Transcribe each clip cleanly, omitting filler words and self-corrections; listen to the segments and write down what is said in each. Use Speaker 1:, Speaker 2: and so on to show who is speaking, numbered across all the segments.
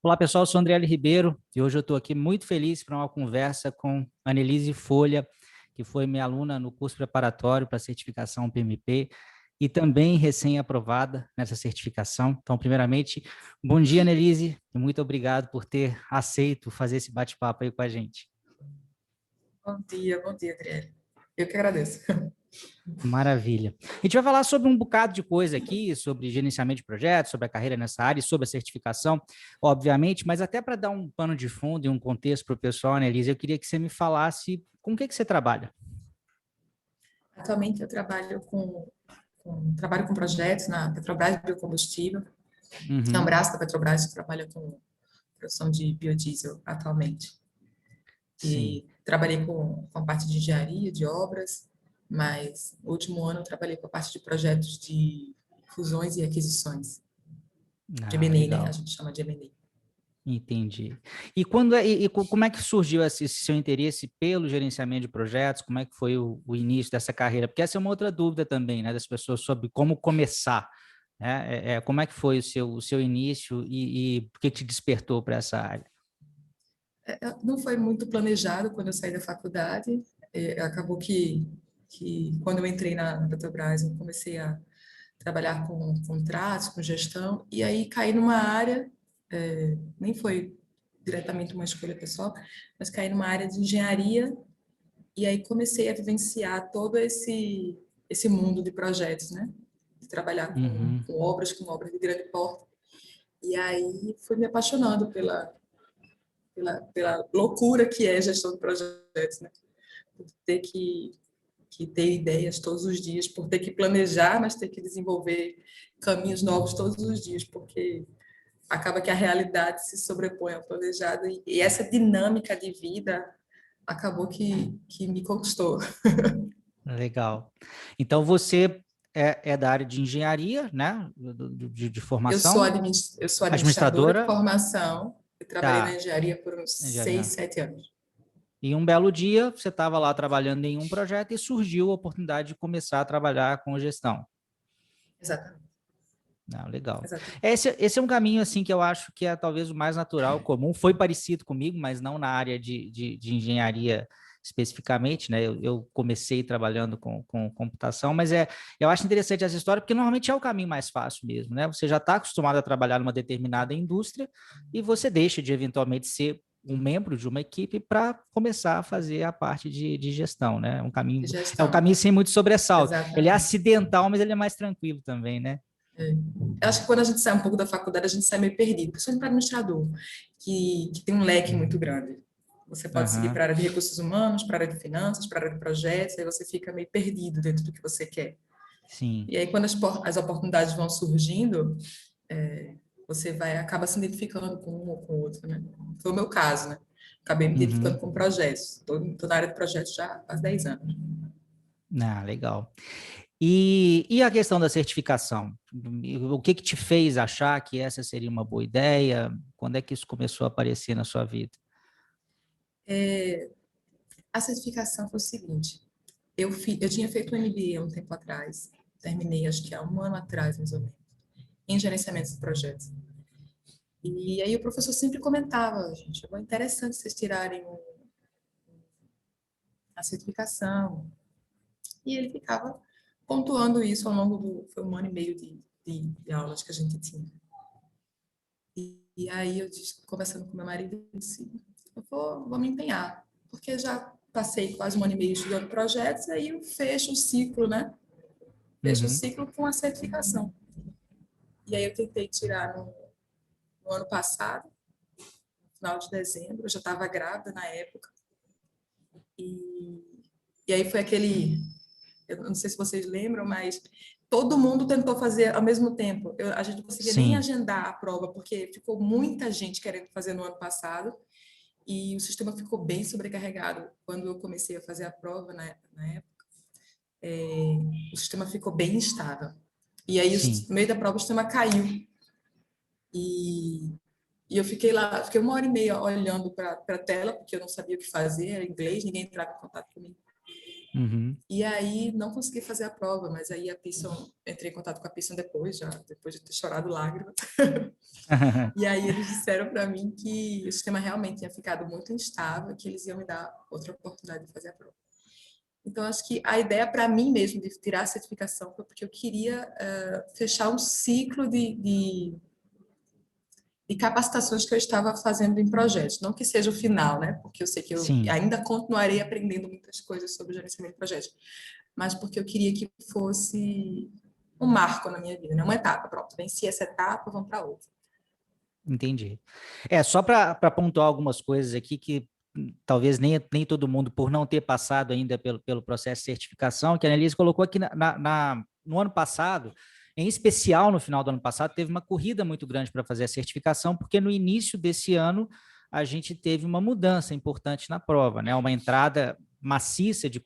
Speaker 1: Olá, pessoal, eu sou André L. Ribeiro e hoje eu estou aqui muito feliz para uma conversa com Annelise Folha, que foi minha aluna no curso preparatório para a certificação PMP e também recém-aprovada nessa certificação. Então, primeiramente, bom dia, Annelise, e muito obrigado por ter aceito fazer esse bate-papo aí com a gente.
Speaker 2: Bom dia, Adriele. Eu que agradeço.
Speaker 1: Maravilha. A gente vai falar sobre um bocado de coisa aqui, sobre gerenciamento de projetos, sobre a carreira nessa área e sobre a certificação, obviamente, mas até para dar um pano de fundo e um contexto para o pessoal, Annelise, eu queria que você me falasse com o que você trabalha.
Speaker 2: Atualmente eu trabalho com projetos na Petrobras Biocombustível. É um
Speaker 1: Uhum,
Speaker 2: braço da Petrobras que trabalha com produção de biodiesel atualmente.
Speaker 1: sim.
Speaker 2: E trabalhei com a parte de engenharia, de obras, mas no último ano eu trabalhei com a parte de projetos de fusões e aquisições. De
Speaker 1: Ah,
Speaker 2: M&A, né? A
Speaker 1: legal.
Speaker 2: gente chama de M&A.
Speaker 1: Entendi. E como é que surgiu esse seu interesse pelo gerenciamento de projetos? Como é que foi o início dessa carreira? Porque essa é uma outra dúvida também, né, das pessoas sobre como começar, né? Como é que foi o seu início e por que te despertou para essa área?
Speaker 2: Não foi muito planejado quando eu saí da faculdade. Acabou que quando eu entrei na Petrobras, eu comecei a trabalhar com contratos, com gestão, e aí caí numa área, nem foi diretamente uma escolha pessoal, mas caí numa área de engenharia, e aí comecei a vivenciar todo esse mundo de projetos, né? De trabalhar
Speaker 1: Uhum.
Speaker 2: com obras de grande porte. E aí fui me apaixonando pela loucura que é gestão de projetos, né? Por ter que ter ideias todos os dias, por ter que planejar, mas ter que desenvolver caminhos novos todos os dias, porque acaba que a realidade se sobrepõe ao planejado e essa dinâmica de vida acabou que me conquistou.
Speaker 1: Legal. Então você é da área de engenharia, né? De
Speaker 2: Eu sou,
Speaker 1: formação,
Speaker 2: eu sou administradora de
Speaker 1: administradora,
Speaker 2: formação, eu trabalhei na
Speaker 1: tá?
Speaker 2: engenharia por uns seis,
Speaker 1: Engenharia.
Speaker 2: 7 anos.
Speaker 1: E um belo dia, você estava lá trabalhando em um projeto e surgiu a oportunidade de começar a trabalhar com gestão.
Speaker 2: Exatamente,
Speaker 1: Não, legal.
Speaker 2: exatamente.
Speaker 1: Esse é um caminho assim que eu acho que é talvez o mais natural, comum. Foi parecido comigo, mas não na área de engenharia especificamente, né? Eu comecei trabalhando com computação, mas eu acho interessante essa história porque normalmente é o caminho mais fácil mesmo, né? Você já está acostumado a trabalhar numa determinada indústria e você deixa de eventualmente ser um membro de uma equipe para começar a fazer a parte de gestão, né?
Speaker 2: De
Speaker 1: É um
Speaker 2: gestão,
Speaker 1: caminho sem muito sobressalto. Ele é
Speaker 2: exatamente.
Speaker 1: acidental, mas ele é mais tranquilo também, né?
Speaker 2: É. Eu acho que quando a gente sai um pouco da faculdade, a gente sai meio perdido, principalmente para administrador, que tem um leque muito grande. Você pode seguir
Speaker 1: Aham.
Speaker 2: para a área de recursos humanos, para a área de finanças, para a área de projetos, aí você fica meio perdido dentro do que você quer.
Speaker 1: Sim.
Speaker 2: E aí, quando as oportunidades vão surgindo, você acaba se identificando com um ou com o outro, né? Foi o meu caso, né? Acabei me identificando
Speaker 1: Uhum.
Speaker 2: com projetos. Estou na área de projetos já há quase 10 anos.
Speaker 1: Ah, legal. E a questão da certificação? O que que te fez achar que essa seria uma boa ideia? Quando é que isso começou a aparecer na sua vida?
Speaker 2: A certificação foi o seguinte: eu tinha feito um MBA há um tempo atrás, terminei acho que há um ano atrás, mais ou menos, em gerenciamento de projetos. E aí o professor sempre comentava, gente, é interessante vocês tirarem a certificação. E ele ficava pontuando isso ao longo foi um ano e meio de aulas que a gente tinha. E aí eu disse, conversando com meu marido, eu disse, vou me empenhar, porque já passei quase um ano e meio estudando projetos, aí eu fecho o ciclo, né? Fecho o
Speaker 1: Uhum.
Speaker 2: ciclo com a certificação. E aí eu tentei tirar no ano passado, no final de dezembro, eu já estava grávida na época, e, e aí foi eu não sei se vocês lembram, mas todo mundo tentou fazer ao mesmo tempo. A gente não conseguia nem
Speaker 1: Sim,
Speaker 2: agendar a prova, porque ficou muita gente querendo fazer no ano passado, e o sistema ficou bem sobrecarregado. Quando eu comecei a fazer a prova, na época, o sistema ficou bem instável. E aí,
Speaker 1: sim.
Speaker 2: no meio da prova, o sistema caiu. E, e eu fiquei lá, fiquei uma hora e meia olhando para a tela, porque eu não sabia o que fazer, era inglês, ninguém entrava em contato comigo.
Speaker 1: Uhum.
Speaker 2: E aí não consegui fazer a prova, mas aí a Pearson, entrei em contato com a Pearson depois de ter chorado lágrimas. E aí eles disseram para mim que o sistema realmente tinha ficado muito instável, que eles iam me dar outra oportunidade de fazer a prova. Então, acho que a ideia para mim mesmo de tirar a certificação foi porque eu queria fechar um ciclo de capacitações que eu estava fazendo em projetos. Não que seja o final, né? Porque eu sei que eu
Speaker 1: Sim.
Speaker 2: ainda continuarei aprendendo muitas coisas sobre gerenciamento de projetos, mas porque eu queria que fosse um marco na minha vida, né? Uma etapa, pronto, venci essa etapa, vamos para outra.
Speaker 1: Entendi. Só para pontuar algumas coisas aqui que talvez nem todo mundo, por não ter passado ainda pelo processo de certificação, que a Annelise colocou aqui no ano passado, em especial no final do ano passado, teve uma corrida muito grande para fazer a certificação, porque no início desse ano a gente teve uma mudança importante na prova, né? Uma entrada maciça de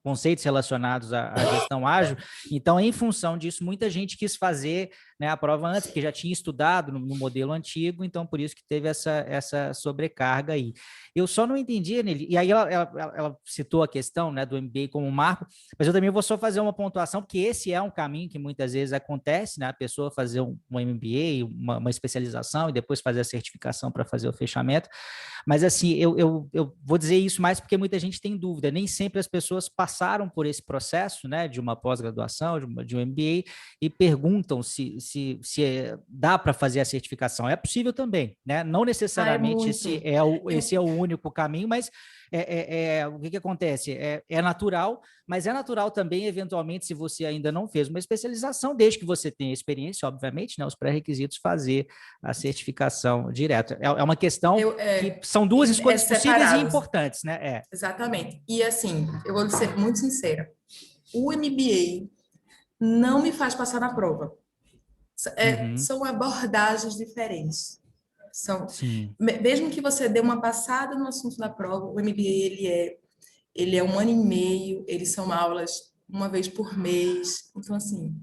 Speaker 1: conceitos relacionados à gestão ágil. Então, em função disso, muita gente quis fazer, né, a prova antes, porque já tinha estudado no modelo antigo, então por isso que teve essa sobrecarga aí. Eu só não entendi, Nelly, e aí ela citou a questão, né, do MBA como marco, mas eu também vou só fazer uma pontuação, porque esse é um caminho que muitas vezes acontece, né, a pessoa fazer um MBA, uma especialização, e depois fazer a certificação para fazer o fechamento. Mas assim, eu vou dizer isso mais porque muita gente tem dúvida. Nem sempre as pessoas passaram por esse processo, né, de uma pós-graduação, de um MBA, e perguntam se dá para fazer a certificação. É possível também, né? Não
Speaker 2: Ah, é
Speaker 1: necessariamente
Speaker 2: muito.
Speaker 1: esse é o único caminho, mas o que acontece? É natural, mas é natural também, eventualmente, se você ainda não fez uma especialização, desde que você tenha experiência, obviamente, né, os pré-requisitos, fazer a certificação direto. É uma questão que são duas escolhas possíveis e
Speaker 2: separados.
Speaker 1: importantes, né?
Speaker 2: Exatamente. E assim, eu vou ser muito sincera. O MBA não me faz passar na prova.
Speaker 1: Uhum,
Speaker 2: São abordagens diferentes.
Speaker 1: sim,
Speaker 2: Mesmo que você dê uma passada no assunto da prova, o MBA ele é 1 ano e meio, eles são aulas uma vez por mês. Então, assim,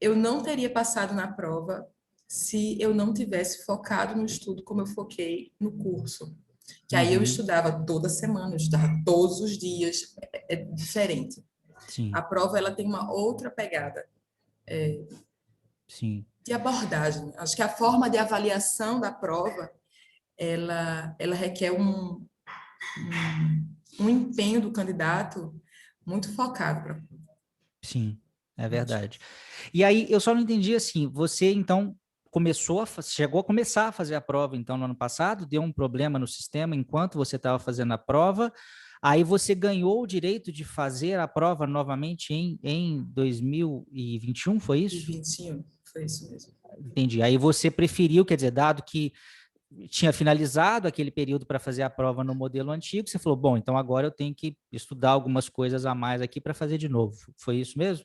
Speaker 2: eu não teria passado na prova se eu não tivesse focado no estudo como eu foquei no curso. Que aí eu
Speaker 1: uhum,
Speaker 2: estudava toda semana, eu estudava todos os dias, é diferente. A
Speaker 1: sim,
Speaker 2: prova ela tem uma outra pegada
Speaker 1: sim,
Speaker 2: de abordagem. Acho que a forma de avaliação da prova ela requer um empenho do candidato muito focado para
Speaker 1: sim, é verdade. E aí, eu só não entendi assim, você então chegou a começar a fazer a prova então no ano passado, deu um problema no sistema enquanto você estava fazendo a prova, aí você ganhou o direito de fazer a prova novamente em 2021, foi isso?
Speaker 2: 2021. Foi isso mesmo.
Speaker 1: Entendi. Aí você preferiu, quer dizer, dado que tinha finalizado aquele período para fazer a prova no modelo antigo, você falou, bom, então agora eu tenho que estudar algumas coisas a mais aqui para fazer de novo. Foi isso mesmo?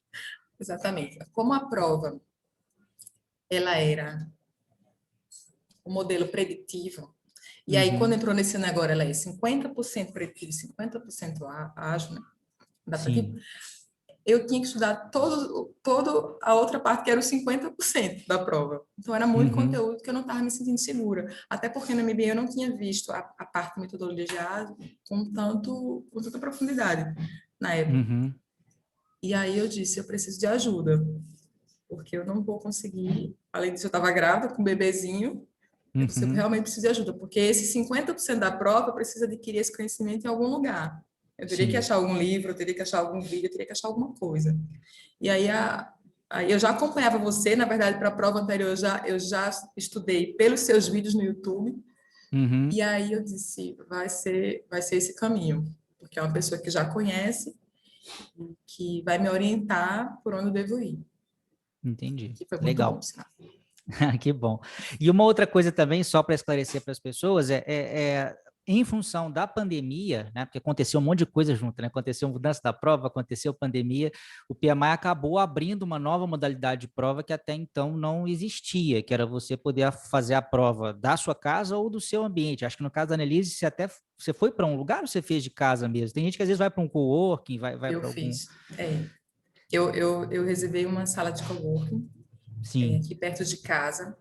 Speaker 2: Exatamente. Como a prova ela era o modelo preditivo, e aí quando
Speaker 1: Uhum,
Speaker 2: entrou nesse ano agora ela é 50% preditivo e 50% ágil, né? Adaptativo,
Speaker 1: sim.
Speaker 2: eu tinha que estudar todo a outra parte, que era os 50% da prova. Então, era muito
Speaker 1: Uhum,
Speaker 2: conteúdo que eu não estava me sentindo segura. Até porque no MBA eu não tinha visto a parte de metodologia com tanta profundidade na época.
Speaker 1: uhum,
Speaker 2: E aí eu disse, eu preciso de ajuda, porque eu não vou conseguir. Além disso, eu estava grávida com um bebezinho. Eu disse, eu
Speaker 1: uhum,
Speaker 2: realmente preciso de ajuda, porque esse 50% da prova precisa adquirir esse conhecimento em algum lugar. Eu teria que
Speaker 1: sim.
Speaker 2: achar algum livro, eu teria que achar algum vídeo, eu teria que achar alguma coisa. E aí eu já acompanhava você, na verdade, para a prova anterior, eu já estudei pelos seus vídeos no YouTube.
Speaker 1: Uhum,
Speaker 2: E aí eu disse, vai ser esse caminho, porque é uma pessoa que já conhece, que vai me orientar por onde eu devo ir.
Speaker 1: entendi.
Speaker 2: Que foi muito bom,
Speaker 1: Legal.
Speaker 2: sinal.
Speaker 1: Que bom. E uma outra coisa também, só para esclarecer para as pessoas, em função da pandemia, né, porque aconteceu um monte de coisa junto, né, aconteceu mudança da prova, aconteceu pandemia, o PMI acabou abrindo uma nova modalidade de prova que até então não existia, que era você poder fazer a prova da sua casa ou do seu ambiente. Acho que no caso da Annelise, você foi para um lugar ou você fez de casa mesmo? Tem gente que às vezes vai para um coworking, vai
Speaker 2: Eu
Speaker 1: para algum...
Speaker 2: fiz. Eu reservei uma sala de coworking
Speaker 1: Sim.
Speaker 2: aqui perto de casa.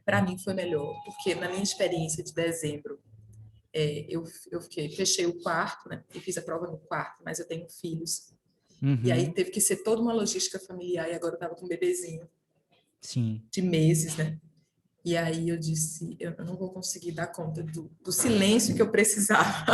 Speaker 2: Para mim foi melhor, porque na minha experiência de dezembro, fechei o quarto, né? E fiz a prova no quarto, mas eu tenho filhos. E aí
Speaker 1: Uhum.
Speaker 2: teve que ser toda uma logística familiar, e agora eu estava com um bebezinho
Speaker 1: Sim.
Speaker 2: de meses, né? E aí eu disse, eu não vou conseguir dar conta do silêncio que eu precisava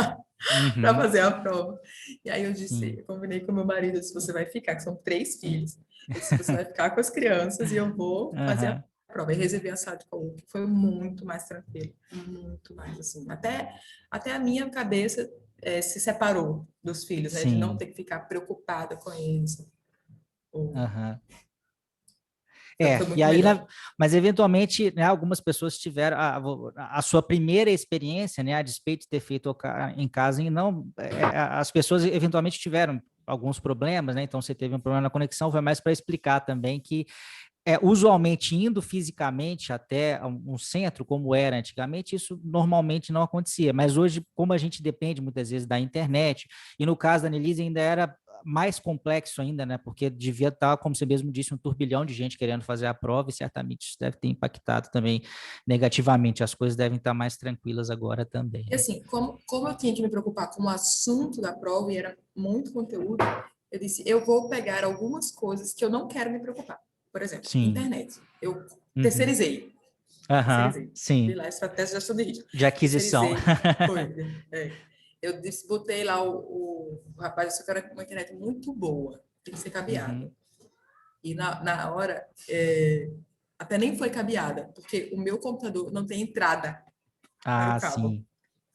Speaker 2: para
Speaker 1: Uhum.
Speaker 2: fazer a prova. E aí eu disse,
Speaker 1: Sim.
Speaker 2: eu combinei com meu marido, eu disse, você vai ficar, que são 3 filhos. Eu disse, você vai ficar com as crianças e eu vou fazer a
Speaker 1: Aham.
Speaker 2: prova. E reservei a sala de colo, que foi muito mais tranquilo, muito mais, assim. Até a minha cabeça se separou dos filhos, né? De não
Speaker 1: Sim.
Speaker 2: ter que ficar preocupada com eles. Ou-
Speaker 1: Aham.
Speaker 2: Foi
Speaker 1: E
Speaker 2: muito
Speaker 1: aí,
Speaker 2: melhor.
Speaker 1: mas eventualmente, né, algumas pessoas tiveram a sua primeira experiência, né, a despeito de ter feito em casa, e não, as pessoas eventualmente tiveram alguns problemas, né, então você teve um problema na conexão, foi mais para explicar também que usualmente indo fisicamente até um centro, como era antigamente, isso normalmente não acontecia, mas hoje, como a gente depende muitas vezes da internet, e no caso da Annelise ainda era mais complexo ainda, né? Porque devia estar, como você mesmo disse, um turbilhão de gente querendo fazer a prova, e certamente isso deve ter impactado também negativamente. As coisas devem estar mais tranquilas agora também,
Speaker 2: E
Speaker 1: né?
Speaker 2: assim, como eu tinha que me preocupar com o assunto da prova e era muito conteúdo, eu disse, eu vou pegar algumas coisas que eu não quero me preocupar. Por exemplo,
Speaker 1: Sim.
Speaker 2: internet. Eu
Speaker 1: Uhum.
Speaker 2: terceirizei.
Speaker 1: Aham,
Speaker 2: Terceirizei. Vi
Speaker 1: sim.
Speaker 2: lá a estratégia de gestão de risco.
Speaker 1: De aquisição.
Speaker 2: Terceirizei. Foi. Eu disse, botei lá o rapaz, eu quero uma internet muito boa. Tem que ser cabeada.
Speaker 1: Uhum.
Speaker 2: E na hora, até nem foi cabeada, porque o meu computador não tem entrada para o
Speaker 1: Ah,
Speaker 2: cabo.
Speaker 1: sim.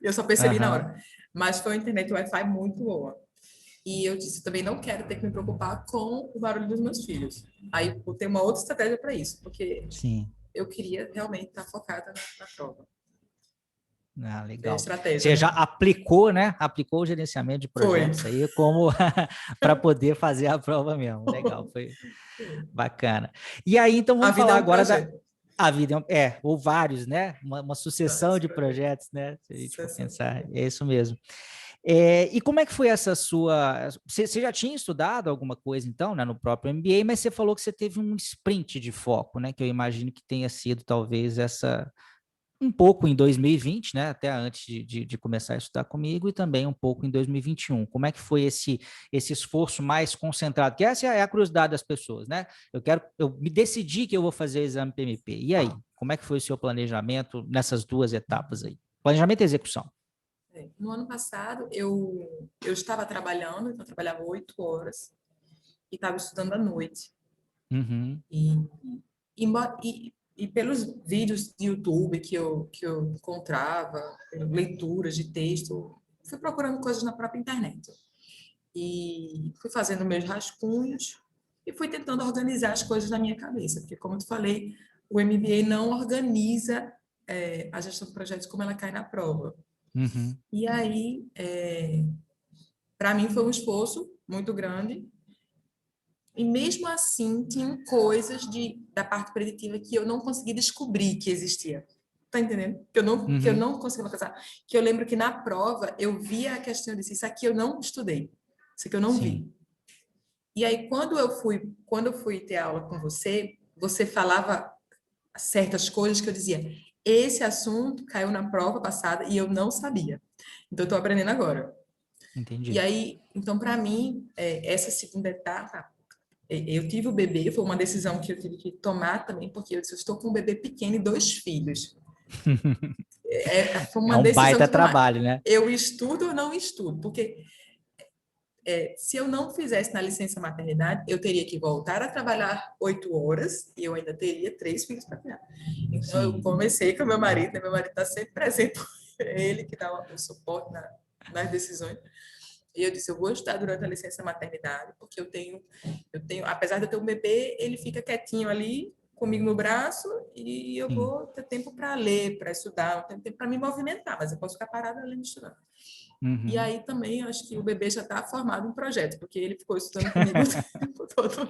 Speaker 2: Eu só percebi na
Speaker 1: Aham.
Speaker 2: hora. Mas foi uma internet Wi-Fi muito boa. E eu disse, também não quero ter que me preocupar com o barulho dos meus filhos. Aí eu botei uma outra estratégia para isso, porque
Speaker 1: Sim.
Speaker 2: eu queria realmente estar focada na prova.
Speaker 1: Ah,
Speaker 2: É
Speaker 1: legal.
Speaker 2: estratégia,
Speaker 1: Você já
Speaker 2: né?
Speaker 1: aplicou, né? Aplicou o gerenciamento de
Speaker 2: Foi.
Speaker 1: projetos aí como para poder fazer a prova mesmo. Legal, foi bacana. E aí, então,
Speaker 2: A
Speaker 1: vamos
Speaker 2: vida é
Speaker 1: falar
Speaker 2: um
Speaker 1: agora da
Speaker 2: projeto.
Speaker 1: a vida, ou vários, né? Uma sucessão
Speaker 2: Vários
Speaker 1: de
Speaker 2: projetos.
Speaker 1: projetos, né? Se a gente for
Speaker 2: Sucessão de
Speaker 1: pensar,
Speaker 2: projetos.
Speaker 1: é isso mesmo. E como é que foi essa sua? Você já tinha estudado alguma coisa, então, né, no próprio MBA, mas você falou que você teve um sprint de foco, né? Que eu imagino que tenha sido talvez essa um pouco em 2020, né, até antes de começar a estudar comigo, e também um pouco em 2021. Como é que foi esse esforço mais concentrado? Que essa é a curiosidade das pessoas, né? Eu me decidi que eu vou fazer o exame PMP. E aí, como é que foi o seu planejamento nessas duas etapas aí? Planejamento e execução.
Speaker 2: No ano passado, eu estava trabalhando, então eu trabalhava 8 horas e estava estudando à noite.
Speaker 1: Uhum,
Speaker 2: E, e pelos vídeos de YouTube que eu encontrava, leituras de texto, fui procurando coisas na própria internet. E fui fazendo meus rascunhos e fui tentando organizar as coisas na minha cabeça, porque, como eu te falei, o MBA não organiza a gestão de projetos como ela cai na prova.
Speaker 1: uhum,
Speaker 2: E aí, para mim, foi um esforço muito grande. E mesmo assim, tinham coisas da parte preditiva que eu não consegui descobrir que existia. Tá entendendo? Que eu
Speaker 1: uhum,
Speaker 2: não consegui alcançar. Que eu lembro que na prova eu via a questão, eu disse, isso aqui eu não estudei. Isso aqui eu não
Speaker 1: sim,
Speaker 2: vi. E aí, quando eu fui ter aula com você, você falava certas coisas que eu dizia, esse assunto caiu na prova passada e eu não sabia. Então, eu estou aprendendo agora. E
Speaker 1: entendi.
Speaker 2: aí, então, para mim, essa segunda etapa, eu tive o bebê, foi uma decisão que eu tive que tomar também, porque eu disse, eu estou com um bebê pequeno e 2 filhos. Foi
Speaker 1: É
Speaker 2: uma
Speaker 1: um
Speaker 2: decisão
Speaker 1: baita
Speaker 2: que tomar.
Speaker 1: trabalho, né?
Speaker 2: Eu estudo ou não estudo? Porque se eu não fizesse na licença maternidade, eu teria que voltar a trabalhar 8 horas e eu ainda teria 3 filhos para criar. Então, eu
Speaker 1: Sim,
Speaker 2: comecei com meu marido, né? Meu marido está sempre presente, é ele que dá o suporte nas decisões. E eu disse, eu vou estudar durante a licença maternidade, porque eu tenho, apesar de eu ter um bebê, ele fica quietinho ali, comigo no braço, e eu
Speaker 1: sim.
Speaker 2: vou ter tempo para ler, para estudar, não tenho tempo para me movimentar, mas eu posso ficar parada além de estudar. E
Speaker 1: Uhum.
Speaker 2: aí também acho que o bebê já está formado em projeto, porque ele ficou estudando comigo o tempo todo.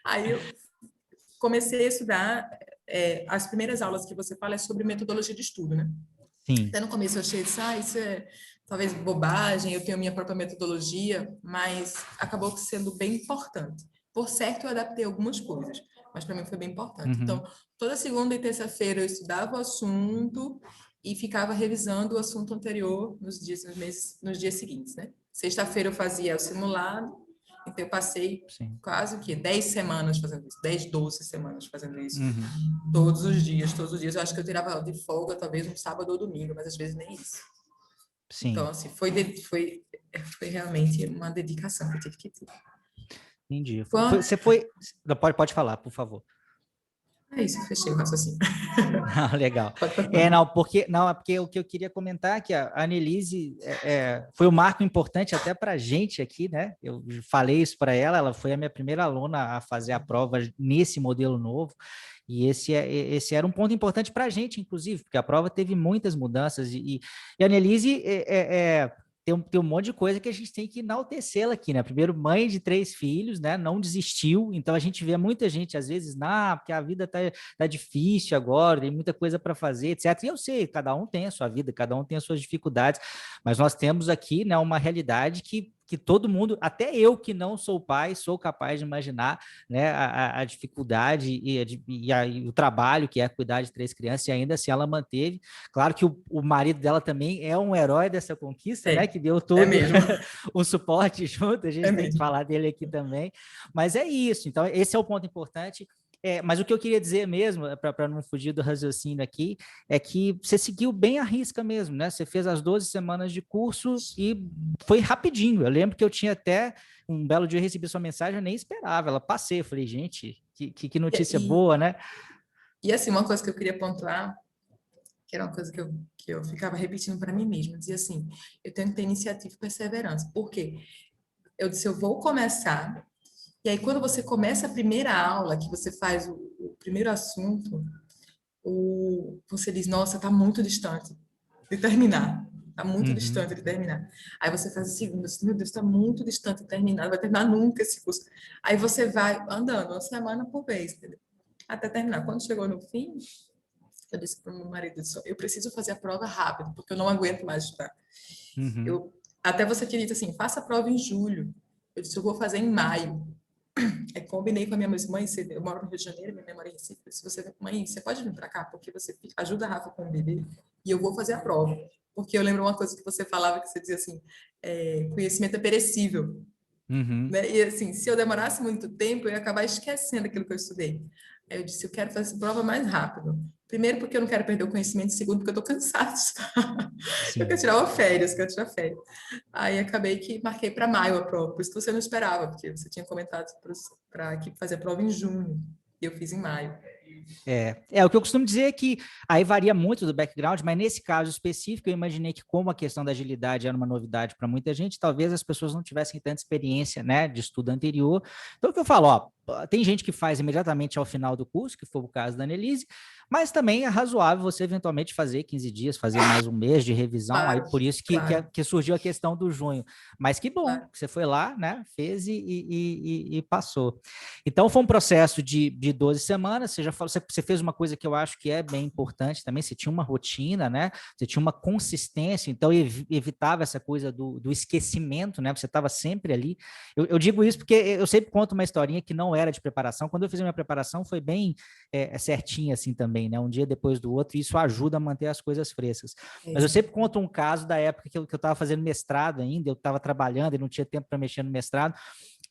Speaker 2: Aí eu comecei a estudar, as primeiras aulas que você fala é sobre metodologia de estudo, né?
Speaker 1: Sim.
Speaker 2: Até no começo eu achei isso é talvez bobagem, eu tenho minha própria metodologia, mas acabou sendo bem importante. Por certo, eu adaptei algumas coisas, mas para mim foi bem importante. Então,
Speaker 1: Uhum.
Speaker 2: toda segunda e terça-feira eu estudava o assunto e ficava revisando o assunto anterior nos dias seguintes, né? Sexta-feira eu fazia o simulado, então eu passei
Speaker 1: Sim.
Speaker 2: quase o quê? 10 semanas fazendo isso, 10, 12 semanas fazendo isso.
Speaker 1: Uhum.
Speaker 2: Todos os dias, todos os dias. Eu acho que eu tirava de folga, talvez um sábado ou domingo, mas às vezes nem isso. Então,
Speaker 1: Sim,
Speaker 2: assim, foi realmente uma dedicação que eu tive que ter.
Speaker 1: entendi.
Speaker 2: Quando...
Speaker 1: Você foi... Não, pode falar, por favor.
Speaker 2: É isso, eu fechei o raciocínio.
Speaker 1: Não, legal.
Speaker 2: Pode continuar.
Speaker 1: Não, é porque o que eu queria comentar é que a Annelise foi um marco importante até para a gente aqui, né? Eu falei isso para ela, ela foi a minha primeira aluna a fazer a prova nesse modelo novo, e esse era um ponto importante para a gente, inclusive, porque a prova teve muitas mudanças, e a Annelise tem um monte de coisa que a gente tem que enaltecê-la aqui, né? Primeiro, mãe de 3 filhos, né? Não desistiu, então a gente vê muita gente, às vezes, porque a vida tá difícil agora, tem muita coisa para fazer, etc. E eu sei, cada um tem a sua vida, cada um tem as suas dificuldades, mas nós temos aqui, né, uma realidade que todo mundo, até eu que não sou pai, sou capaz de imaginar, né, a dificuldade e o trabalho que é cuidar de 3 crianças, e ainda assim ela manteve. Claro que o marido dela também é um herói dessa conquista, né, que deu
Speaker 2: É
Speaker 1: todo
Speaker 2: mesmo.
Speaker 1: o suporte junto, a gente
Speaker 2: É
Speaker 1: tem que
Speaker 2: mesmo.
Speaker 1: falar dele aqui também, mas é isso, então esse é o ponto importante. Mas o que eu queria dizer mesmo, para não fugir do raciocínio aqui, é que você seguiu bem a risca mesmo, né? Você fez as 12 semanas de curso e foi rapidinho. Eu lembro que eu tinha até um belo dia, eu recebi sua mensagem, eu nem esperava. Ela passei, eu falei, gente, que notícia boa, né?
Speaker 2: E assim, uma coisa que eu queria pontuar, que era uma coisa que eu ficava repetindo para mim mesma, dizia assim, eu tenho que ter iniciativa e perseverança. Por quê? Eu disse, eu vou começar, e aí quando você começa a primeira aula, que você faz o primeiro assunto, você diz, nossa, está muito distante de terminar. Está muito
Speaker 1: Uhum.
Speaker 2: distante de terminar. Aí você faz a segunda, meu Deus, está muito distante de terminar, não vai terminar nunca esse curso. Aí você vai andando uma semana por vez, entendeu? Até terminar. Quando chegou no fim, eu disse para o meu marido, eu preciso fazer a prova rápido, porque eu não aguento mais estudar.
Speaker 1: Uhum.
Speaker 2: Até você tinha dito assim, faça a prova em julho. Eu disse, eu vou fazer em maio. Aí combinei com a minha mãe, eu moro no Rio de Janeiro, minha mãe mora em Recife. Mãe, você pode vir para cá, porque você ajuda a Rafa com o bebê, e eu vou fazer a prova. Porque eu lembro uma coisa que você falava, que você dizia assim, conhecimento é perecível.
Speaker 1: Uhum.
Speaker 2: Né? E assim, se eu demorasse muito tempo, eu ia acabar esquecendo aquilo que eu estudei. Aí eu disse, eu quero fazer essa prova mais rápido. Primeiro, porque eu não quero perder o conhecimento. Segundo, porque eu estou cansada de estudar. Eu quero
Speaker 1: Sim.
Speaker 2: tirar uma férias, quero tirar férias. Aí acabei que marquei para maio a prova, por isso que você não esperava, porque você tinha comentado para a equipe fazer a prova em junho, e eu fiz em maio.
Speaker 1: O que eu costumo dizer é que aí varia muito do background, mas nesse caso específico, eu imaginei que, como a questão da agilidade era uma novidade para muita gente, talvez as pessoas não tivessem tanta experiência, né, de estudo anterior. Então, o que eu falo, tem gente que faz imediatamente ao final do curso, que foi o caso da Annelise, mas também é razoável você eventualmente fazer 15 dias, fazer mais um mês de revisão, aí
Speaker 2: Claro,
Speaker 1: por isso
Speaker 2: claro,
Speaker 1: que surgiu a questão do junho. Mas que bom
Speaker 2: claro.
Speaker 1: que você foi lá, né, fez e passou. Então, foi um processo de 12 semanas. Você já falou, você fez uma coisa que eu acho que é bem importante também. Você tinha uma rotina, né? Você tinha uma consistência, então evitava essa coisa do esquecimento, né? Você estava sempre ali. Eu digo isso porque eu sempre conto uma historinha que não era de preparação. Quando eu fiz a minha preparação, foi bem certinha assim também, né? Um dia depois do outro, e isso ajuda a manter as coisas frescas. Mas eu sempre conto um caso da época que eu estava fazendo mestrado ainda, eu estava trabalhando e não tinha tempo para mexer no mestrado.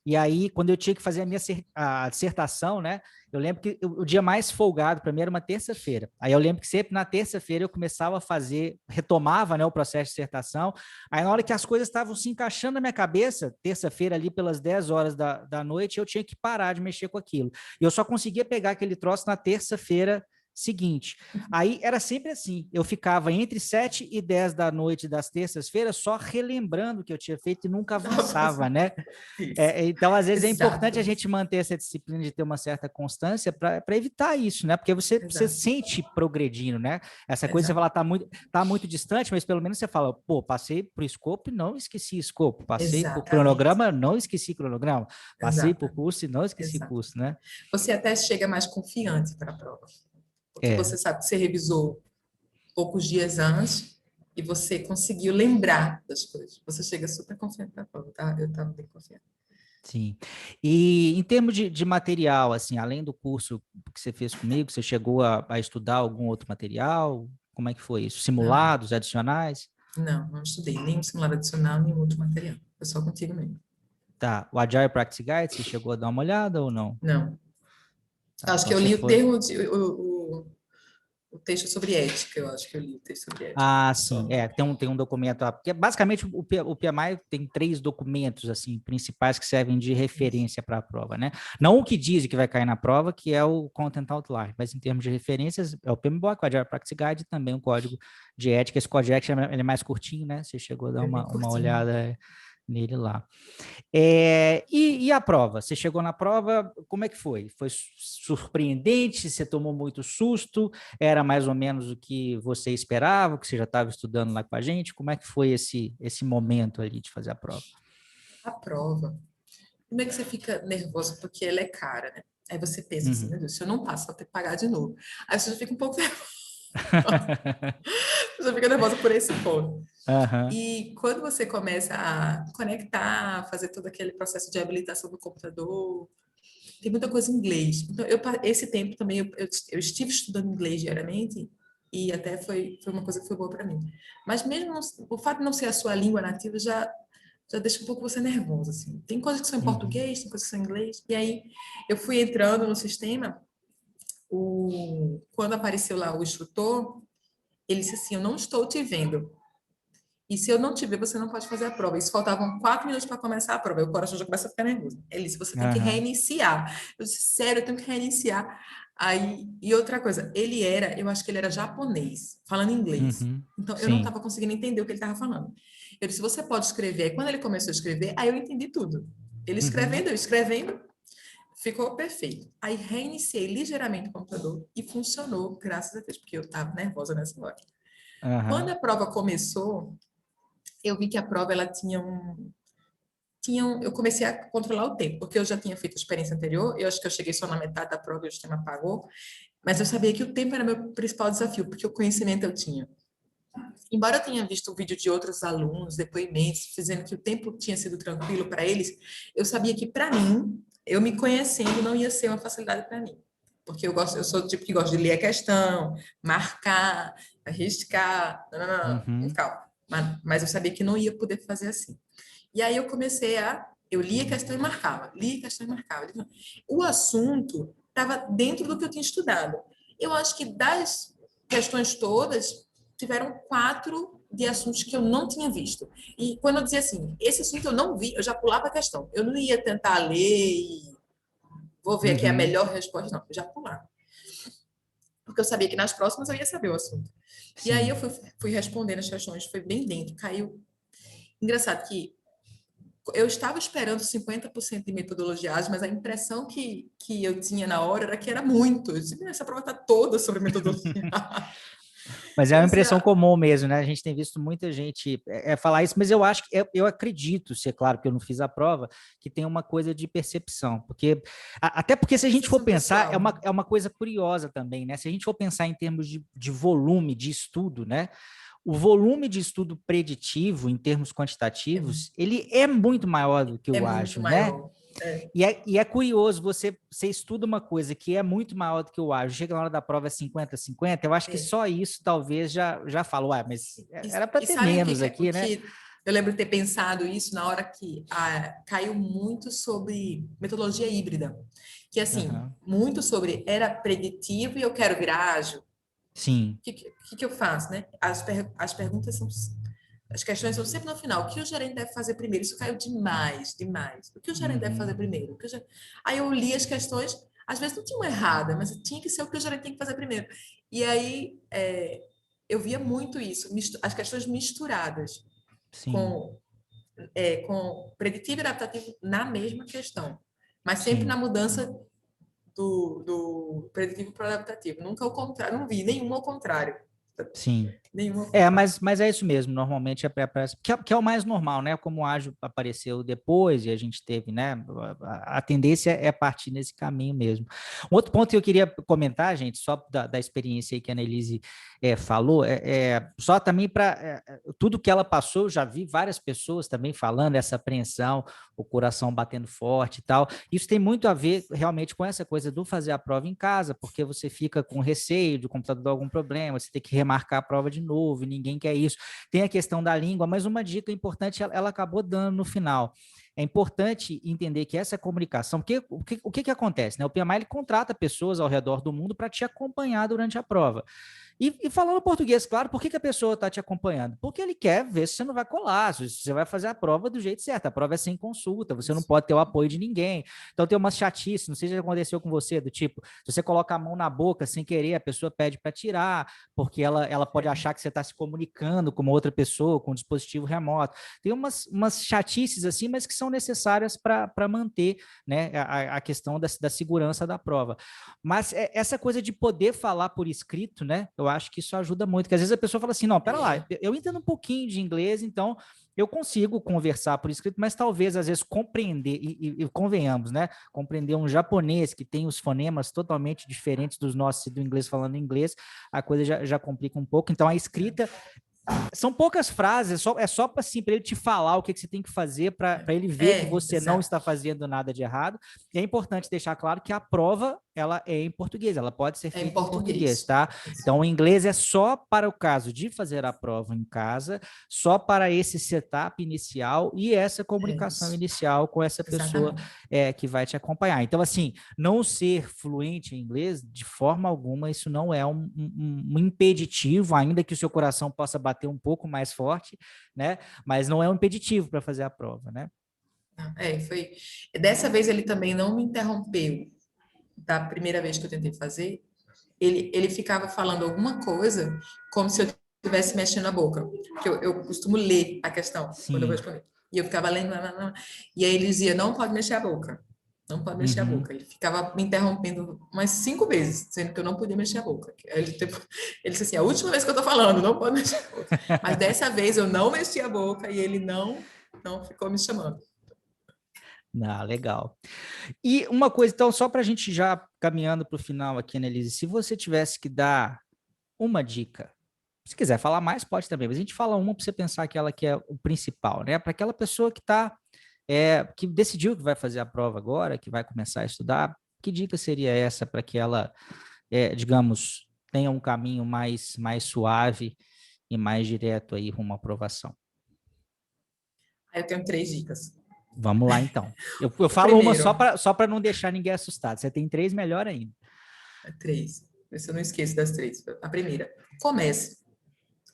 Speaker 1: E aí, quando eu tinha que fazer a dissertação, né? Eu lembro que o dia mais folgado para mim era uma terça-feira. Aí eu lembro que sempre na terça-feira eu começava a fazer, retomava, né, o processo de dissertação. Aí na hora que as coisas estavam se encaixando na minha cabeça, terça-feira ali pelas 10 horas da noite, eu tinha que parar de mexer com aquilo. E eu só conseguia pegar aquele troço na terça-feira seguinte. Aí era sempre assim, eu ficava entre 7 e 10 da noite das terças-feiras só relembrando o que eu tinha feito e nunca avançava, né?
Speaker 2: Isso.
Speaker 1: Então, às vezes é importante
Speaker 2: Exato,
Speaker 1: a gente manter essa disciplina de ter uma certa constância para evitar isso, né? Porque você
Speaker 2: exato,
Speaker 1: sente progredindo, né? Essa coisa você
Speaker 2: exato,
Speaker 1: fala, tá muito distante, mas pelo menos você fala, pô, passei por escopo e não esqueci escopo, passei por
Speaker 2: exatamente,
Speaker 1: cronograma, não esqueci cronograma, passei por
Speaker 2: exatamente,
Speaker 1: curso e não esqueci
Speaker 2: exato.
Speaker 1: curso, né?
Speaker 2: Você até chega mais confiante para a prova, porque
Speaker 1: É,
Speaker 2: você sabe que você revisou poucos dias antes e você conseguiu lembrar das coisas. Você chega super confiante para a prova, tá? Eu estava bem confiante.
Speaker 1: sim. E em termos de material, assim, além do curso que você fez comigo, você chegou a estudar algum outro material? Como é que foi isso?
Speaker 2: Não,
Speaker 1: Simulados, adicionais?
Speaker 2: não estudei nenhum simulado adicional, nenhum outro material. Foi só contigo mesmo.
Speaker 1: Tá. O Agile Practice Guide, você chegou a dar uma olhada ou não?
Speaker 2: Não.
Speaker 1: Tá,
Speaker 2: Acho
Speaker 1: então
Speaker 2: que eu
Speaker 1: você
Speaker 2: li o
Speaker 1: foi.
Speaker 2: termo, o texto sobre ética, eu acho que eu li o texto sobre ética.
Speaker 1: Ah, sim,
Speaker 2: Só.
Speaker 1: tem um documento, porque basicamente o PMI tem 3 documentos assim principais que servem de referência para a prova, né? Não o que diz que vai cair na prova, que é o Content Outline, mas em termos de referências é o PMBOK, o Agile Practice Guide e também o código de ética. Esse código de ética ele é mais curtinho, né? Você chegou a dar
Speaker 2: É bem
Speaker 1: uma
Speaker 2: curtinho.
Speaker 1: olhada nele lá. E a prova? Você chegou na prova, como é que foi? Foi surpreendente? Você tomou muito susto? Era mais ou menos o que você esperava, o que você já estava estudando lá com a gente? Como é que foi esse momento ali de fazer a prova?
Speaker 2: A prova, como é que você fica nervosa porque ela é cara, né? Aí você pensa assim,
Speaker 1: Uhum.
Speaker 2: meu Deus, se eu não passo, vou ter que pagar de novo. Aí você já fica um pouco você fica nervosa por esse ponto.
Speaker 1: Aham.
Speaker 2: E quando você começa a conectar, fazer todo aquele processo de habilitação do computador, tem muita coisa em inglês. Então, esse tempo também eu estive estudando inglês diariamente e até foi uma coisa que foi boa para mim. Mas mesmo o fato de não ser a sua língua nativa já deixa um pouco você nervosa, assim. Tem coisas que são em
Speaker 1: Uhum.
Speaker 2: português, tem coisas que são em inglês. E aí eu fui entrando no sistema, quando apareceu lá o instrutor, ele disse assim, eu não estou te vendo. E se eu não te ver, você não pode fazer a prova. Isso faltavam 4 minutos para começar a prova. Aí o coração já começa a ficar nervoso. Ele disse, você tem que
Speaker 1: Aham.
Speaker 2: reiniciar. Eu disse, sério, eu tenho que reiniciar. Aí, e outra coisa, eu acho que ele era japonês, falando inglês.
Speaker 1: Uhum.
Speaker 2: Então, eu não
Speaker 1: Sim.
Speaker 2: estava conseguindo entender o que ele estava falando. Eu disse, você pode escrever. Aí, quando ele começou a escrever, aí eu entendi tudo. Ele
Speaker 1: Uhum.
Speaker 2: escrevendo, eu escrevendo, ficou perfeito. Aí, reiniciei ligeiramente o computador e funcionou, graças a Deus, porque eu estava nervosa nessa hora. Quando
Speaker 1: Aham.
Speaker 2: a prova começou, eu vi que a prova ela eu comecei a controlar o tempo, porque eu já tinha feito a experiência anterior, eu acho que eu cheguei só na metade da prova e o sistema apagou, mas eu sabia que o tempo era meu principal desafio, porque o conhecimento eu tinha. Embora eu tenha visto o vídeo de outros alunos, depoimentos, dizendo que o tempo tinha sido tranquilo para eles, eu sabia que para mim, eu me conhecendo, não ia ser uma facilidade para mim. Porque eu sou do tipo que gosta de ler a questão, marcar, arriscar,
Speaker 1: Uhum.
Speaker 2: calma. Mas eu sabia que não ia poder fazer assim. E aí eu lia a questão e marcava, lia a questão e marcava. O assunto estava dentro do que eu tinha estudado. Eu acho que das questões todas, tiveram 4 de assuntos que eu não tinha visto. E quando eu dizia assim, esse assunto eu não vi, eu já pulava a questão. Eu não ia tentar ler e vou ver aqui a
Speaker 1: Uhum.
Speaker 2: melhor resposta, não. Eu já pulava. Porque eu sabia que nas próximas eu ia saber o assunto. E aí eu
Speaker 1: Sim.
Speaker 2: fui respondendo as questões, foi bem dentro, caiu. Engraçado que eu estava esperando 50% de metodologia ágil, mas a impressão que eu tinha na hora era que era muito. Eu disse, essa prova está toda sobre metodologia.
Speaker 1: Mas é
Speaker 2: Eu
Speaker 1: uma impressão
Speaker 2: dizia,
Speaker 1: comum mesmo, né? A gente tem visto muita gente falar isso, mas eu acho que eu acredito, se é claro que eu não fiz a prova, que tem uma coisa de percepção, porque até porque se a gente for
Speaker 2: percepção
Speaker 1: pensar, é
Speaker 2: pessoal.
Speaker 1: uma, é uma coisa curiosa também, né? Se a gente for pensar em termos de volume de estudo, né? O volume de estudo preditivo, em termos
Speaker 2: É,
Speaker 1: quantitativos, ele é muito maior do que
Speaker 2: é
Speaker 1: o
Speaker 2: muito
Speaker 1: ágil, né?
Speaker 2: maior. É,
Speaker 1: E é curioso, você estuda uma coisa que é muito maior do que o ágil, chega na hora da prova é 50-50, eu acho que
Speaker 2: é.
Speaker 1: só isso talvez já falou, mas era para
Speaker 2: E
Speaker 1: ter
Speaker 2: sabe
Speaker 1: menos
Speaker 2: o
Speaker 1: aqui, né?
Speaker 2: que eu lembro de ter pensado isso na hora que caiu muito sobre metodologia híbrida, que assim,
Speaker 1: Uhum.
Speaker 2: muito sobre era preditivo e eu quero virar ágil. O
Speaker 1: Sim.
Speaker 2: que eu faço, né? As perguntas são, as questões são sempre no final. O que o gerente deve fazer primeiro? Isso caiu demais, demais. O que o gerente deve fazer
Speaker 1: Uhum.
Speaker 2: primeiro? Aí eu li as questões, às vezes não tinham errada, mas tinha que ser o que o gerente tem que fazer primeiro. E aí eu via muito isso, as questões misturadas
Speaker 1: Sim,
Speaker 2: com, com preditivo e adaptativo na mesma questão, mas sempre na
Speaker 1: sim.
Speaker 2: mudança do preditivo para o adaptativo. Nunca ao contrário, não vi nenhum ao contrário.
Speaker 1: Sim.
Speaker 2: Nenhum ao
Speaker 1: É,
Speaker 2: contrário.
Speaker 1: mas é isso mesmo, normalmente que é o mais normal, né? Como o ágil apareceu depois e a gente teve, né? A tendência é partir nesse caminho mesmo. Um outro ponto que eu queria comentar, gente, só da experiência aí que a Annelise falou, só também para tudo que ela passou, eu já vi várias pessoas também falando essa apreensão, o coração batendo forte e tal. Isso tem muito a ver realmente com essa coisa do fazer a prova em casa, porque você fica com receio de o computador dar algum problema, você tem que remarcar a prova de novo, ninguém quer isso. Tem a questão da língua, mas uma dica importante ela acabou dando no final. É importante entender que essa comunicação, porque o que acontece, né? O PMI ele contrata pessoas ao redor do mundo para te acompanhar durante a prova. E falando português, claro, por que a pessoa está te acompanhando? Porque ele quer ver se você não vai colar, se você vai fazer a prova do jeito certo. A prova é sem consulta, você não pode ter o apoio de ninguém. Então tem uma chatice, não sei se já aconteceu com você, do tipo, se você coloca a mão na boca sem querer, a pessoa pede para tirar, porque ela pode achar que você está se comunicando com uma outra pessoa, com um dispositivo remoto. Tem umas chatices assim, mas que são necessárias para manter, né, a questão da segurança da prova. Mas essa coisa de poder falar por escrito, né? Eu acho que isso ajuda muito, porque às vezes a pessoa fala assim, não, pera lá, eu entendo um pouquinho de inglês, então eu consigo conversar por escrito, mas talvez às vezes compreender, e convenhamos, né? Compreender um japonês que tem os fonemas totalmente diferentes dos nossos e do inglês falando inglês, a coisa já complica um pouco. Então a escrita são poucas frases, é só para assim, ele te falar o que você tem que fazer para ele ver que você não está fazendo nada de errado. E é importante deixar claro que a prova ela é em português, ela pode ser feita em português, tá? Então, o inglês é só para o caso de fazer a prova em casa, só para esse setup inicial e essa comunicação inicial com essa pessoa que vai te acompanhar. Então, assim, não ser fluente em inglês, de forma alguma, isso não é um impeditivo, ainda que o seu coração possa bater um pouco mais forte, né? Mas não é um impeditivo para fazer a prova, né?
Speaker 2: Foi. Dessa vez ele também não me interrompeu. Da primeira vez que eu tentei fazer, ele ficava falando alguma coisa como se eu estivesse mexendo a boca. Porque eu costumo ler a questão quando eu vou responder. E eu ficava lendo, e aí ele dizia, não pode mexer a boca. Não pode mexer a boca. Ele ficava me interrompendo umas 5 vezes, dizendo que eu não podia mexer a boca. Aí ele disse assim, a última vez que eu tô falando, não pode mexer a boca. Mas dessa vez eu não mexi a boca e ele não ficou me chamando.
Speaker 1: Ah, legal. E uma coisa, então, só para a gente já caminhando para o final aqui, Annelise, se você tivesse que dar uma dica, se quiser falar mais, pode também, mas a gente fala uma para você pensar aquela que é o principal, né? Para aquela pessoa que que decidiu que vai fazer a prova agora, que vai começar a estudar, que dica seria essa para que ela, digamos, tenha um caminho mais suave e mais direto aí rumo à aprovação?
Speaker 2: Eu tenho 3 dicas.
Speaker 1: Vamos lá, então. Eu falo uma só para não deixar ninguém assustado. Você tem 3, melhor ainda.
Speaker 2: 3. Se eu não esqueço das 3. A primeira, comece.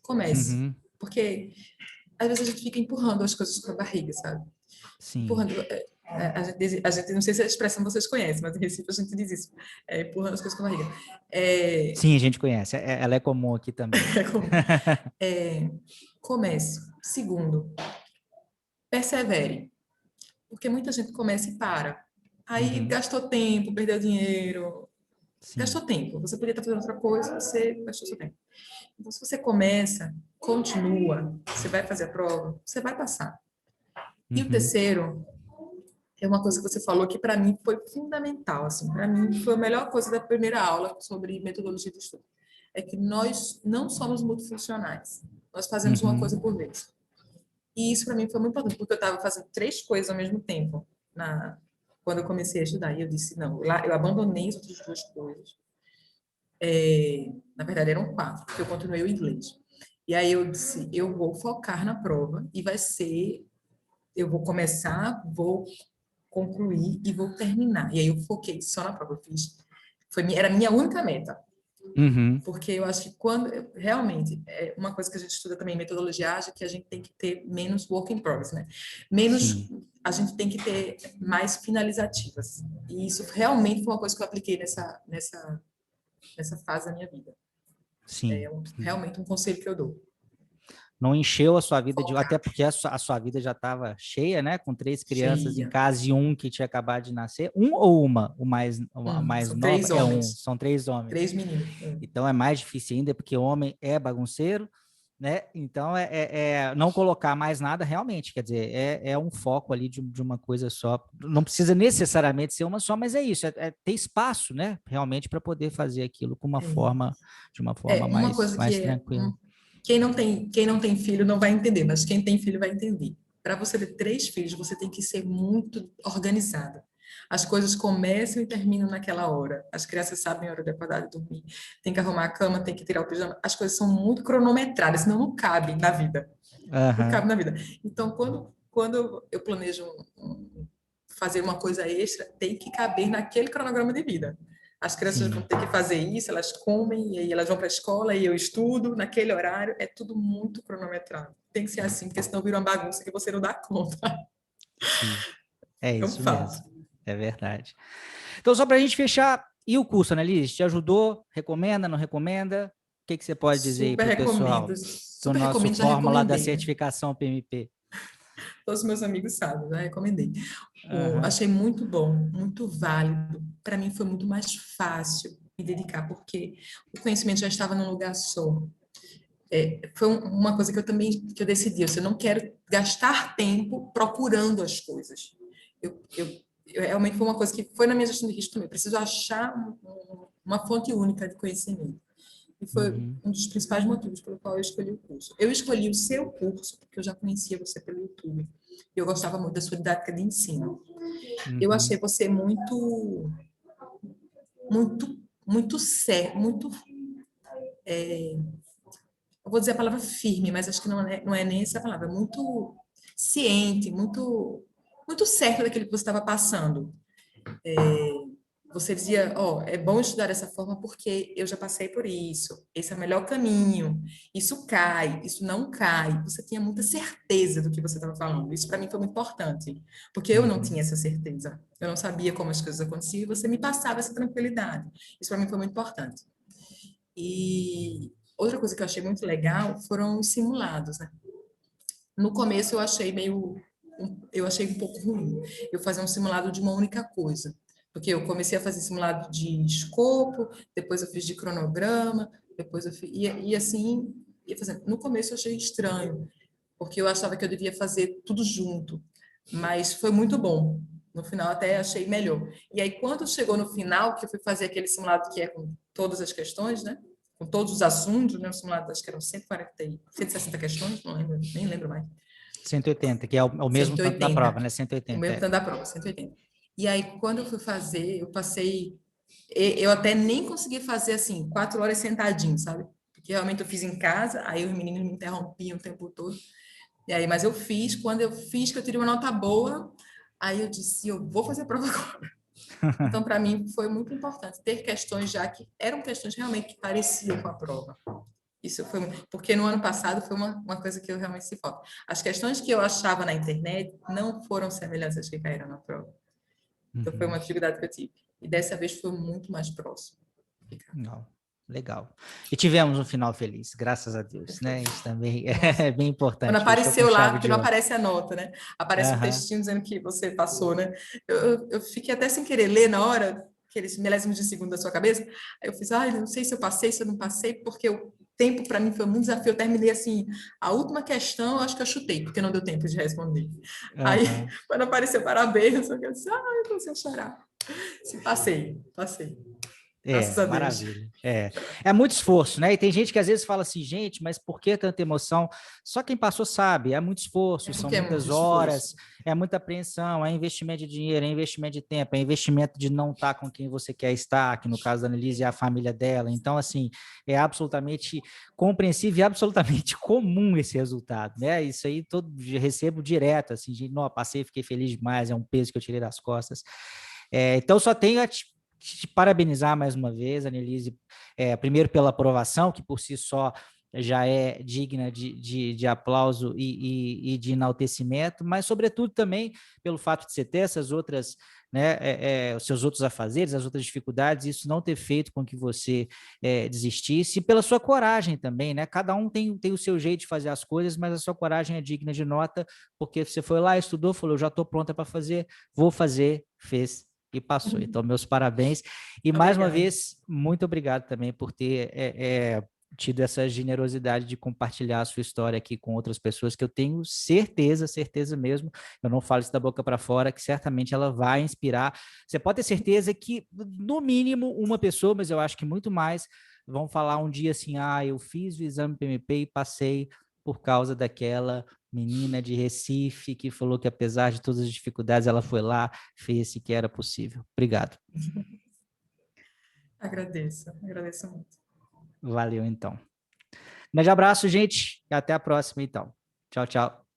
Speaker 1: Uhum.
Speaker 2: Porque às vezes a gente fica empurrando as coisas com a barriga, sabe?
Speaker 1: Sim.
Speaker 2: Empurrando. A gente, não sei se a expressão vocês conhecem, mas em Recife a gente diz isso. Empurrando as coisas com a barriga.
Speaker 1: Sim, a gente conhece. Ela é comum aqui também.
Speaker 2: Comece. Segundo, persevere. Porque muita gente começa e para. Aí gastou tempo, perdeu dinheiro. Sim. Gastou tempo. Você podia estar fazendo outra coisa, você gastou seu tempo. Então, se você começa, continua, você vai fazer a prova, você vai passar. E o terceiro é uma coisa que você falou que para mim foi fundamental, assim, para mim foi a melhor coisa da primeira aula sobre metodologia de estudo. É que nós não somos multifuncionais. Nós fazemos uma coisa por vez. E isso para mim foi muito importante, porque eu estava fazendo 3 coisas ao mesmo tempo quando eu comecei a estudar. E eu disse, não, eu abandonei as outras 2 coisas. Na verdade, eram 4, porque eu continuei o inglês. E aí eu disse, eu vou focar na prova e vai ser, eu vou começar, vou concluir e vou terminar. E aí eu foquei só na prova. Eu fiz, era a minha única meta. Porque eu acho que realmente, é uma coisa que a gente estuda também em metodologia ágil, que a gente tem que ter menos work in progress, né? A gente tem que ter mais finalizativas. E isso realmente foi uma coisa que eu apliquei nessa fase da minha vida.
Speaker 1: Sim.
Speaker 2: Realmente um conselho que eu dou.
Speaker 1: Não encheu a sua vida, até porque a sua vida já estava cheia, né? Com 3 crianças em casa e um que tinha acabado de nascer. Um ou uma? O mais
Speaker 2: são
Speaker 1: nova
Speaker 2: 3 homens.
Speaker 1: São 3 homens.
Speaker 2: 3 meninos.
Speaker 1: Então é mais difícil ainda, porque homem é bagunceiro, né? Então não colocar mais nada realmente, quer dizer, é um foco ali de uma coisa só. Não precisa necessariamente ser uma só, mas é isso, é ter espaço, né? Realmente para poder fazer aquilo de uma forma mais tranquila.
Speaker 2: Quem não tem filho não vai entender, mas quem tem filho vai entender. Para você ter 3 filhos, você tem que ser muito organizada. As coisas começam e terminam naquela hora. As crianças sabem a hora de acordar e dormir. Tem que arrumar a cama, tem que tirar o pijama. As coisas são muito cronometradas, senão não cabe na vida. Não
Speaker 1: Aham.
Speaker 2: cabe na vida. Então, quando eu planejo fazer uma coisa extra, tem que caber naquele cronograma de vida. As crianças vão
Speaker 1: Sim.
Speaker 2: ter que fazer isso, elas comem, e aí elas vão para a escola, e eu estudo naquele horário. É tudo muito cronometrado. Tem que ser assim, porque senão vira uma bagunça que você não dá conta.
Speaker 1: Sim, é
Speaker 2: É um
Speaker 1: isso mesmo.
Speaker 2: fato.
Speaker 1: É verdade. Então, só para a gente fechar, e o curso, Annelise? Te ajudou? Recomenda, não recomenda? O que que você pode dizer aí
Speaker 2: Super
Speaker 1: para o pessoal
Speaker 2: recomendo.
Speaker 1: do
Speaker 2: Super
Speaker 1: nosso
Speaker 2: recomendo, já
Speaker 1: fórmula da
Speaker 2: recomendei.
Speaker 1: certificação PMP?
Speaker 2: Todos os meus amigos sabem, já recomendei.
Speaker 1: Aham.
Speaker 2: Achei muito bom, muito válido. Para mim foi muito mais fácil me dedicar, porque o conhecimento já estava num lugar só. Foi uma coisa que eu também que eu decidi. Eu não quero gastar tempo procurando as coisas. Eu realmente foi uma coisa que foi na minha gestão de risco também. Eu preciso achar uma fonte única de conhecimento. E foi
Speaker 1: Uhum.
Speaker 2: um dos principais motivos pelo qual eu escolhi o curso. Eu escolhi o seu curso porque eu já conhecia você pelo YouTube. E eu gostava muito da sua didática de ensino. Eu achei
Speaker 1: Uhum.
Speaker 2: você muito sério, muito, eu vou dizer a palavra firme, mas acho que não é nem essa palavra, muito ciente, muito certo daquilo que você estava passando. Você dizia, ó, é bom estudar dessa forma porque eu já passei por isso. Esse é o melhor caminho. Isso cai, isso não cai. Você tinha muita certeza do que você estava falando. Isso para mim foi muito importante, porque eu não
Speaker 1: Uhum.
Speaker 2: tinha essa certeza. Eu não sabia como as coisas aconteciam e você me passava essa tranquilidade. Isso para mim foi muito importante. E outra coisa que eu achei muito legal foram os simulados, né? No começo eu achei um pouco ruim. Eu fazia um simulado de uma única coisa, porque eu comecei a fazer simulado de escopo, depois eu fiz de cronograma, depois eu fiz, e assim, ia fazendo. No começo eu achei estranho, porque eu achava que eu devia fazer tudo junto, mas foi muito bom. No final até achei melhor. E aí quando chegou no final, que eu fui fazer aquele simulado que é com todas as questões, né? Com todos os assuntos, né? O simulado acho que eram 140, 160 questões, não lembro, nem lembro mais.
Speaker 1: 180, que é o mesmo tanto da
Speaker 2: 180.
Speaker 1: prova, né?
Speaker 2: O
Speaker 1: 180,
Speaker 2: mesmo
Speaker 1: é.
Speaker 2: tanto da prova, 180. E aí, quando eu fui fazer, eu passei. Eu até nem consegui fazer assim, 4 horas sentadinho, sabe? Porque realmente eu fiz em casa, aí os meninos me interrompiam o tempo todo. E aí, mas eu fiz, quando eu fiz, que eu tirei uma nota boa, aí eu disse, eu vou fazer a prova agora. Então, para mim, foi muito importante ter questões já que eram questões realmente que pareciam com a prova. Isso foi porque no ano passado foi uma coisa que eu realmente se foco. As questões que eu achava na internet não foram semelhantes às que caíram na prova. Então foi uma
Speaker 1: Uhum.
Speaker 2: atividade que eu tive. E dessa vez foi muito mais próximo.
Speaker 1: Não, legal. E tivemos um final feliz, graças a Deus, né? Isso também
Speaker 2: Nossa.
Speaker 1: é bem
Speaker 2: Quando
Speaker 1: importante. Fechou com
Speaker 2: apareceu lá,
Speaker 1: chave
Speaker 2: porque
Speaker 1: de
Speaker 2: não
Speaker 1: ouro.
Speaker 2: aparece a nota, né? Aparece um
Speaker 1: Aham.
Speaker 2: textinho dizendo que você passou, né? Eu fiquei até sem querer ler na hora, aqueles milésimos de segundo da sua cabeça. Aí eu fiz, ai, não sei se eu passei, se eu não passei, porque o tempo para mim foi muito desafio. Eu terminei assim, a última questão, eu acho que eu chutei, porque não deu tempo de responder. Aí,
Speaker 1: Aham.
Speaker 2: quando apareceu parabéns, eu disse, ai, eu comecei a chorar. Sim, passei. Graças a Deus.
Speaker 1: Maravilha. É muito esforço, né? E tem gente que às vezes fala assim, gente, mas por que tanta emoção? Só quem passou sabe, é muito
Speaker 2: É
Speaker 1: esforço, são
Speaker 2: porque é muito
Speaker 1: muitas
Speaker 2: esforço.
Speaker 1: horas, é muita apreensão, é investimento de dinheiro, é investimento de tempo, é investimento de não estar com quem você quer estar, que no caso da Annelise é a família dela. Então, assim, é absolutamente compreensível e absolutamente comum esse resultado, né? Isso aí todo recebo direto, assim, de, não, passei, fiquei feliz demais, é um peso que eu tirei das costas. Então, só tenho a te parabenizar mais uma vez, Annelise, primeiro pela aprovação, que por si só já é digna de aplauso e de enaltecimento, mas sobretudo também pelo fato de você ter essas outras, né, os seus outros afazeres, as outras dificuldades, isso não ter feito com que você desistisse, e pela sua coragem também, né? Cada um tem o seu jeito de fazer as coisas, mas a sua coragem é digna de nota, porque você foi lá, estudou, falou, já estou pronta para fazer, vou fazer, fez e passou. Então, meus parabéns. E mais uma
Speaker 2: Obrigada.
Speaker 1: vez, muito obrigado também por ter tido essa generosidade de compartilhar a sua história aqui com outras pessoas, que eu tenho certeza mesmo, eu não falo isso da boca para fora, que certamente ela vai inspirar. Você pode ter certeza que, no mínimo, uma pessoa, mas eu acho que muito mais, vão falar um dia assim, eu fiz o exame PMP e passei por causa daquela menina de Recife, que falou que apesar de todas as dificuldades, ela foi lá, fez o que era possível. Obrigado.
Speaker 2: Agradeço muito.
Speaker 1: Valeu, então. Grande abraço, gente, e até a próxima, então. Tchau, tchau.